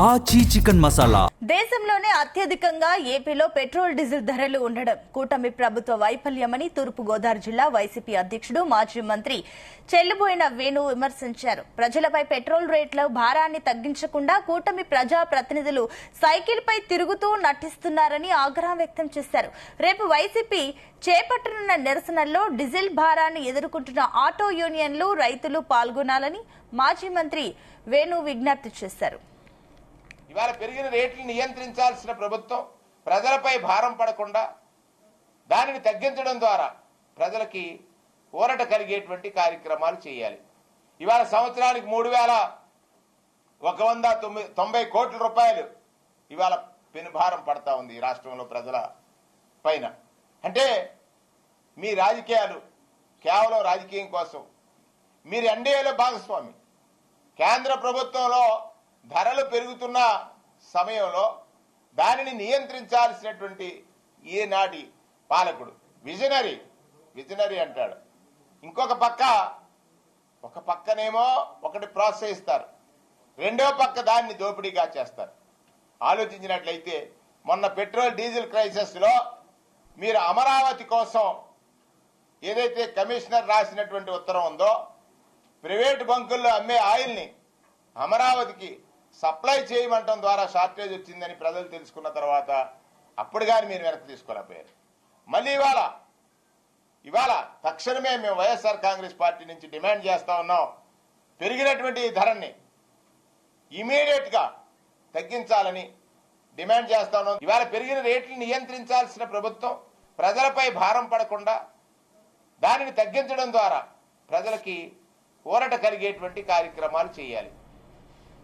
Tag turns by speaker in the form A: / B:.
A: ఆచి చికెన్ మసాలా
B: దేశంలోనే అత్యధికంగా ఏపీలో పెట్రోల్ డీజిల్ ధరలు ఉండడం కూటమి ప్రభుత్వ వైఫల్యమని తూర్పు గోదావరి జిల్లా వైసీపీ అధ్యక్షుడు మాజీ మంత్రి చెల్లుబోయిన వేణు విమర్శించారు. ప్రజలపై పెట్రోల్ రేట్ల భారాన్ని తగ్గించకుండా కూటమి ప్రజా ప్రతినిధులు సైకిల్ పై తిరుగుతూ నటిస్తున్నారని ఆగ్రహం వ్యక్తం చేశారు. రేపు వైసీపీ చేపట్టనున్న నిరసనల్లో డీజిల్ భారాన్ని ఎదుర్కొంటున్న ఆటో యూనియన్లు, రైతులు పాల్గొనాలని మాజీ మంత్రి వేణు విజ్ఞప్తి చేశారు.
C: ఇవాళ పెరిగిన రేట్లు నియంత్రించాల్సిన ప్రభుత్వం ప్రజలపై భారం పడకుండా దానిని తగ్గించడం ద్వారా ప్రజలకి ఊరట కలిగేటువంటి కార్యక్రమాలు చేయాలి. ఇవాళ సంవత్సరానికి 3,190 కోట్ల రూపాయలు ఇవాళ పెను భారం పడతా ఉంది ఈ రాష్ట్రంలో ప్రజల పైన. అంటే మీ రాజకీయాలు కేవలం రాజకీయం కోసం. మీరు ఎన్డీఏలో భాగస్వామి. కేంద్ర ప్రభుత్వంలో ధరలు పెరుగుతున్న సమయంలో దానిని నియంత్రించాల్సినటువంటి ఈనాటి పాలకుడు విజనరీ అంటాడు. ఇంకొక పక్కనేమో ఒకటి ప్రోత్సహిస్తారు, రెండో పక్క దాన్ని దోపిడీగా చేస్తారు. ఆలోచించినట్లయితే మొన్న పెట్రోల్ డీజిల్ క్రైసిస్ లో మీరు అమరావతి కోసం ఏదైతే కమిషనర్ రాసినటువంటి ఉత్తరం ఉందో, ప్రైవేటు బంకుల్లో అమ్మే ఆయిల్ని అమరావతికి సప్లై చేయమంటం ద్వారా షార్టేజ్ వచ్చిందని ప్రజలు తెలుసుకున్న తర్వాత అప్పుడు కానీ మీరు వెనక్కి తీసుకోలేకపోయారు. మళ్ళీ ఇవాళ తక్షణమే మేము వైఎస్ఆర్ కాంగ్రెస్ పార్టీ నుంచి డిమాండ్ చేస్తా ఉన్నాం, పెరిగినటువంటి ఈ ధరని ఇమీడియట్ గా తగ్గించాలని డిమాండ్ చేస్తా ఉన్నాం. ఇవాళ పెరిగిన రేట్లు నియంత్రించాల్సిన ప్రభుత్వం ప్రజలపై భారం పడకుండా దానిని తగ్గించడం ద్వారా ప్రజలకి ఊరట కలిగేటువంటి కార్యక్రమాలు చేయాలి.